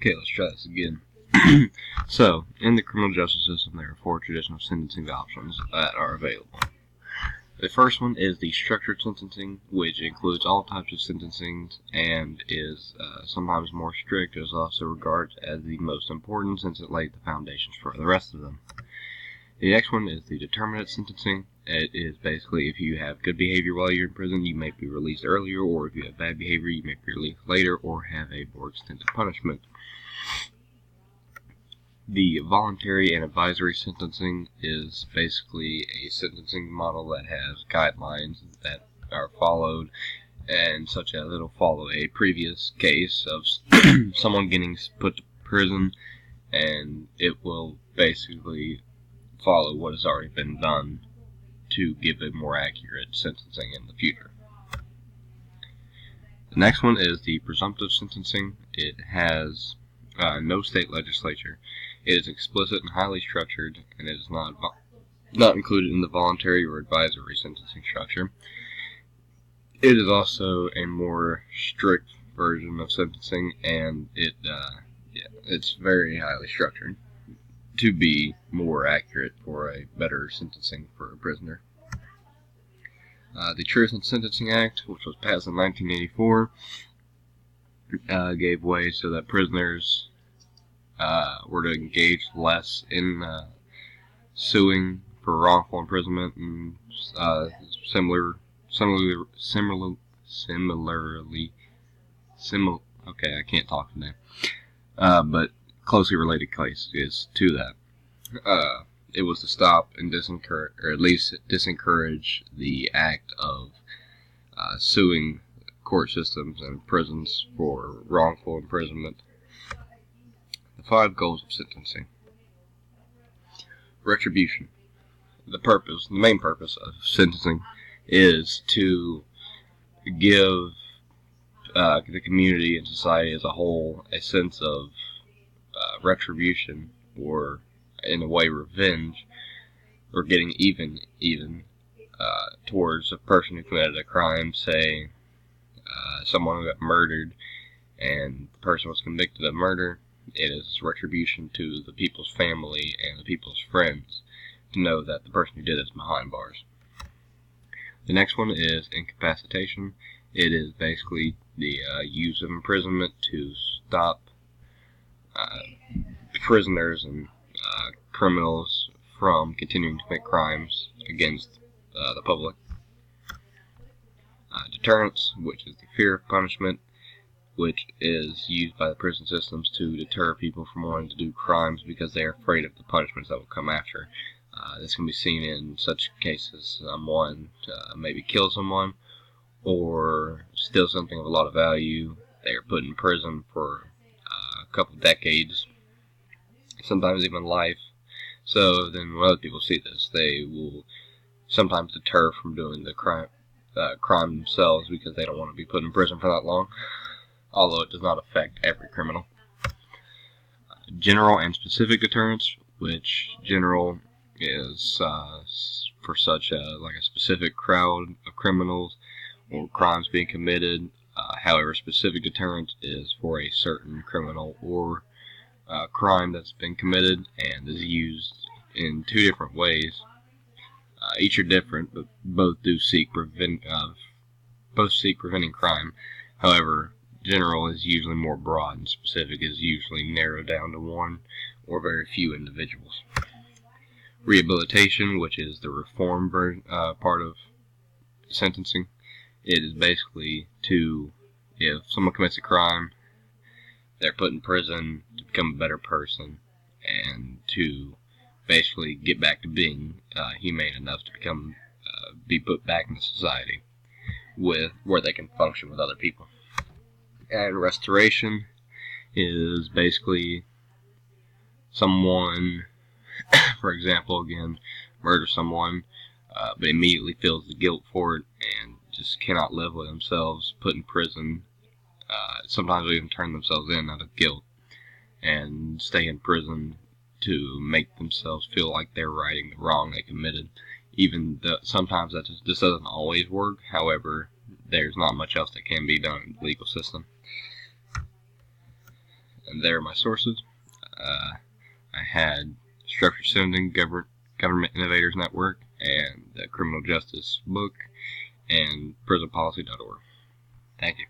Okay, let's try this again. So, in the criminal justice system, there are 4 traditional sentencing options that are available. The first one is the structured sentencing, which includes all types of sentencing and is sometimes more strict. It is also regarded as the most important since it laid the foundations for the rest of them. The next one is the determinate sentencing. It is basically if you have good behavior while you're in prison, you may be released earlier, or if you have bad behavior, you may be released later or have a more extended punishment. The voluntary and advisory sentencing is basically a sentencing model that has guidelines that are followed, and such as it'll follow a previous case of someone getting put to prison, and it will basically follow what has already been done to give a more accurate sentencing in the future. The next one is the presumptive sentencing. It has no state legislature. It is explicit and highly structured, and it is not included in the voluntary or advisory sentencing structure. It is also a more strict version of sentencing, and it's very highly structured to be more accurate for a better sentencing for a prisoner. The Truth in Sentencing Act, which was passed in 1984, gave way so that prisoners were to engage less in suing for wrongful imprisonment and but closely related cases to that. It was to stop and disencourage, or at least disencourage, the act of suing court systems and prisons for wrongful imprisonment. The 5 goals of sentencing. Retribution. The main purpose of sentencing is to give the community and society as a whole a sense of retribution, or in a way revenge, or getting even towards a person who committed a crime. Say someone who got murdered and the person was convicted of murder. It is retribution to the people's family and the people's friends to know that the person who did it is behind bars. The next one is incapacitation. It is basically the use of imprisonment to stop prisoners and criminals from continuing to commit crimes against the public. Deterrence, which is the fear of punishment, which is used by the prison systems to deter people from wanting to do crimes because they are afraid of the punishments that will come after. This can be seen in such cases: someone maybe kill someone or steal something of a lot of value. They are put in prison for a couple decades, sometimes even life. So then when other people see this, they will sometimes deter from doing the crime themselves because they don't want to be put in prison for that long, although it does not affect every criminal. General and specific deterrence, which general is for such like a specific crowd of criminals or crimes being committed. However, specific deterrence is for a certain criminal or crime that's been committed, and is used in 2 different ways. Each are different, but both seek preventing crime. However, general is usually more broad, and specific is usually narrowed down to 1 or very few individuals. Rehabilitation, which is the reform part of sentencing. It is basically if someone commits a crime, they're put in prison to become a better person and to basically get back to being humane enough to be put back into society where they can function with other people. And restoration is basically someone, for example, again, murders someone, but immediately feels the guilt for it and just cannot live with themselves, put in prison. Sometimes they even turn themselves in out of guilt and stay in prison to make themselves feel like they're righting the wrong they committed. Even though sometimes that just doesn't always work. However, there's not much else that can be done in the legal system. and there are my sources. I had Structured Sentencing, Government Innovators Network, and the Criminal Justice Book, and PrisonPolicy.org. Thank you.